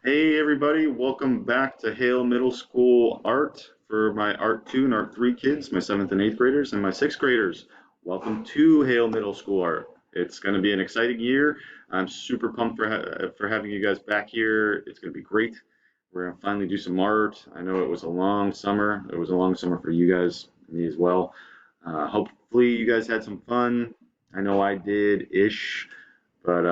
Hey everybody, welcome back to Hale Middle School Art for my Art 2 and Art 3 kids, my 7th and 8th graders, and my 6th graders. Welcome to Hale Middle School Art. It's going to be an exciting year. I'm super pumped for having you guys back here. It's going to be great. We're going to finally do some art. I know it was a long summer. It was a long summer for you guys, me as well. Hopefully you guys had some fun. I know I did-ish, but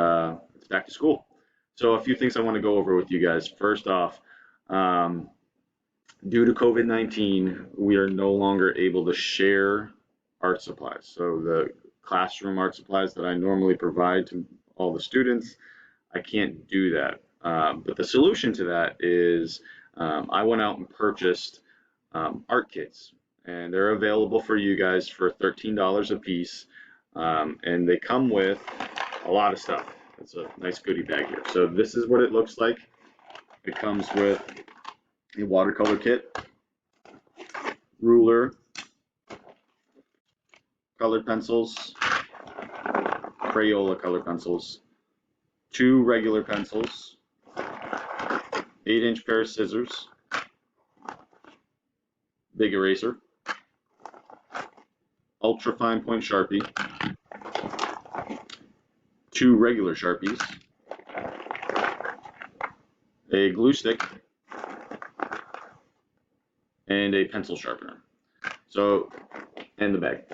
it's back to school. So a few things I want to go over with you guys. First off, um, due to COVID-19, we are no longer able to share art supplies. So the classroom art supplies that I normally provide to all the students, I can't do that. But the solution to that is I went out and purchased art kits, and they're available for you guys for $13 a piece. And they come with a lot of stuff. It's a nice goodie bag here. So this is what it looks like. It comes with a watercolor kit, ruler, colored pencils, Crayola colored pencils, two regular pencils, 8-inch pair of scissors, big eraser, ultra fine point Sharpie, two regular Sharpies, a glue stick, and a pencil sharpener. So, and the bag.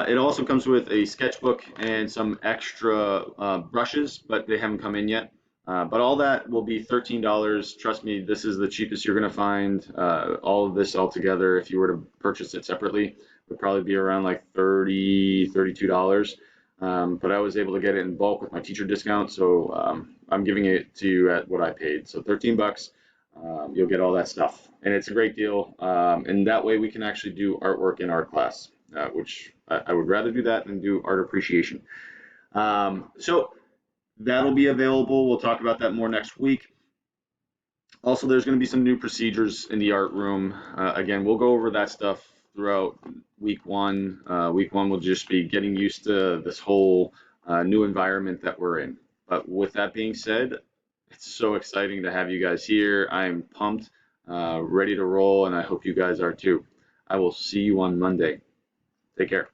It also comes with a sketchbook and some extra brushes, but they haven't come in yet. But all that will be $13. Trust me, this is the cheapest you're going to find. All of this all together, if you were to purchase it separately, would probably be around like $32. But I was able to get it in bulk with my teacher discount, so I'm giving it to you at what I paid. So 13 bucks, you'll get all that stuff, and it's a great deal. And that way we can actually do artwork in art class, which I would rather do that than do art appreciation. So that'll be available. We'll talk about that more next week. Also, there's going to be some new procedures in the art room. Again, we'll go over that stuff throughout week one. Week one will just be getting used to this whole new environment that we're in. But with that being said, it's so exciting to have you guys here. I am pumped, ready to roll, and I hope you guys are too. I will see you on Monday. Take care.